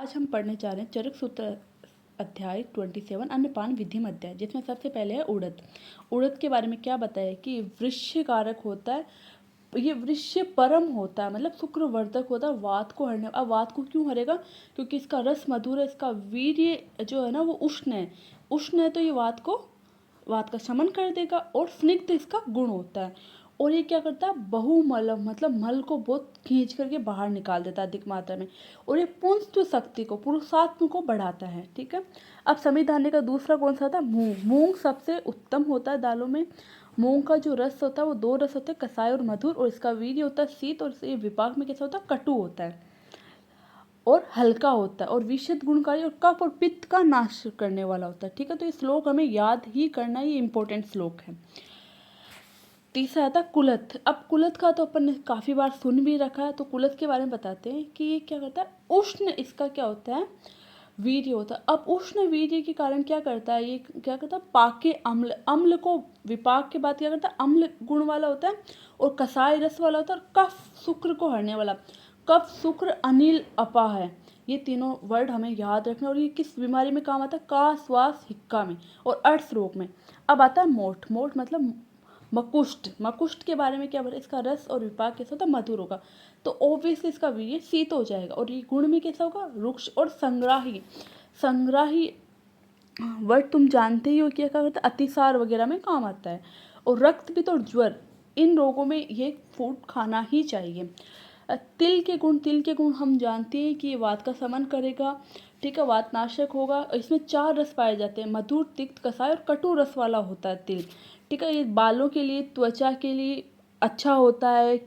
आज हम पढ़ने जा रहे हैं चरक सूत्र अध्याय 27 अन्नपान विधि अध्याय, जिसमें सबसे पहले है उड़द। उड़द के बारे में क्या बताया कि वृश्य कारक होता है, ये वृश्य परम होता है, मतलब शुक्रवर्धक होता है, वात को हरने। अब वात को क्यों हरेगा? क्योंकि इसका रस मधुर है, इसका वीर्य जो है ना वो उष्ण है। उष्ण है तो ये वात का शमन कर देगा। और स्निग्ध इसका गुण होता है। और ये क्या करता है? बहुमल, मतलब मल को बहुत खींच करके बाहर निकाल देता है अधिक मात्रा में। और ये पुंस्त्व शक्ति को, पुरुषार्थ को बढ़ाता है। ठीक है। अब समित धान्य का दूसरा कौन सा था? मूंग। मूंग सबसे उत्तम होता है दालों में। मूंग का जो रस होता है वो दो रस होते हैं, कसाय और मधुर। और इसका वीर्य होता है शीत, और ये विपाक में कैसा होता है? कटु होता है और हल्का होता है और विशुद्ध गुणकारी और कफ और पित्त का नाश करने वाला होता है। ठीक है। तो ये श्लोक हमें याद ही करना, ये इंपॉर्टेंट श्लोक है। तीसरा आता है कुलथ। अब कुलथ का तो अपन ने काफ़ी बार सुन भी रखा है, तो कुलथ के बारे में बताते हैं कि ये क्या करता है? उष्ण इसका क्या होता है? वीर्य होता है। अब उष्ण वीर्य के कारण क्या करता है? ये क्या करता है? पाके अम्ल, अम्ल को विपाक के बाद क्या करता है? अम्ल गुण वाला होता है और कसाय रस वाला होता है और कफ शुक्र को हरने वाला। कफ शुक्र अनिल अपा है, ये तीनों वर्ड हमें याद रखना। और ये किस बीमारी में काम आता है? का श्वास हिक्का में और अर्थ रोग में। अब आता है मोठ। मोठ मतलब मकुष्ठ। मकुष्ठ के बारे में क्या बोला? इसका रस और विपाक कैसा होता है? मधुर होगा। तो ऑब्वियसली इसका वीर्य शीत हो जाएगा। और ये गुण में कैसा होगा? रुक्ष और संग्राही। संग्राही वर्ड तुम जानते ही हो क्या करता है? अतिसार वगैरह में काम आता है। और रक्तपित्त और ज्वर, इन रोगों में ये फूड खाना ही चाहिए। तिल के गुण। तिल के गुण हम जानते हैं कि ये वात का शमन करेगा। ठीक है। वात नाशक होगा। इसमें 4 रस पाए जाते हैं, मधुर, तिक्त, कसाय और कटु रस वाला होता है तिल। ठीक है। ये बालों के लिए, त्वचा के लिए अच्छा होता है,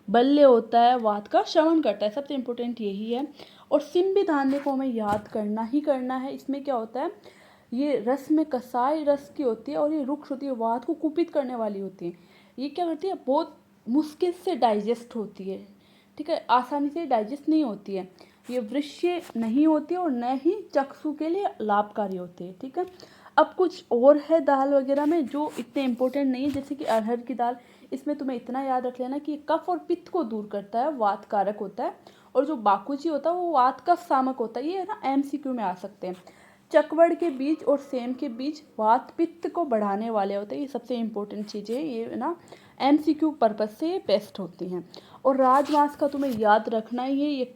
बल्य होता है, वात का शमन करता है। सबसे इम्पोर्टेंट यही है। और सिंबि धान्य को हमें याद करना ही करना है। इसमें क्या होता है? ये रस में कसाय रस की होती है और ये रुक्ष होती है, वात को कुपित करने वाली होती है। ये क्या करती है? बहुत मुश्किल से डाइजेस्ट होती है। ठीक है। आसानी से डाइजेस्ट नहीं होती है। ये वृश्य नहीं होती है और न ही चक्षु के लिए लाभकारी होती है। ठीक है। अब कुछ और है दाल वगैरह में जो इतने इम्पोर्टेंट नहीं है, जैसे कि अरहर की दाल। इसमें तुम्हें इतना याद रख लेना कि कफ और पित्त को दूर करता है, वात कारक होता है। और जो बाकुची होता है वो वात कफ सामक होता है। ये है ना MCQ में आ सकते हैं। चकवड़ के बीज और सेम के बीज वात पित्त को बढ़ाने वाले होते हैं। ये सबसे इम्पोर्टेंट चीज़ें, ये ना MCQ पर्पज से ये बेस्ट होती हैं। और राजमांस का तुम्हें याद रखना ही है, ये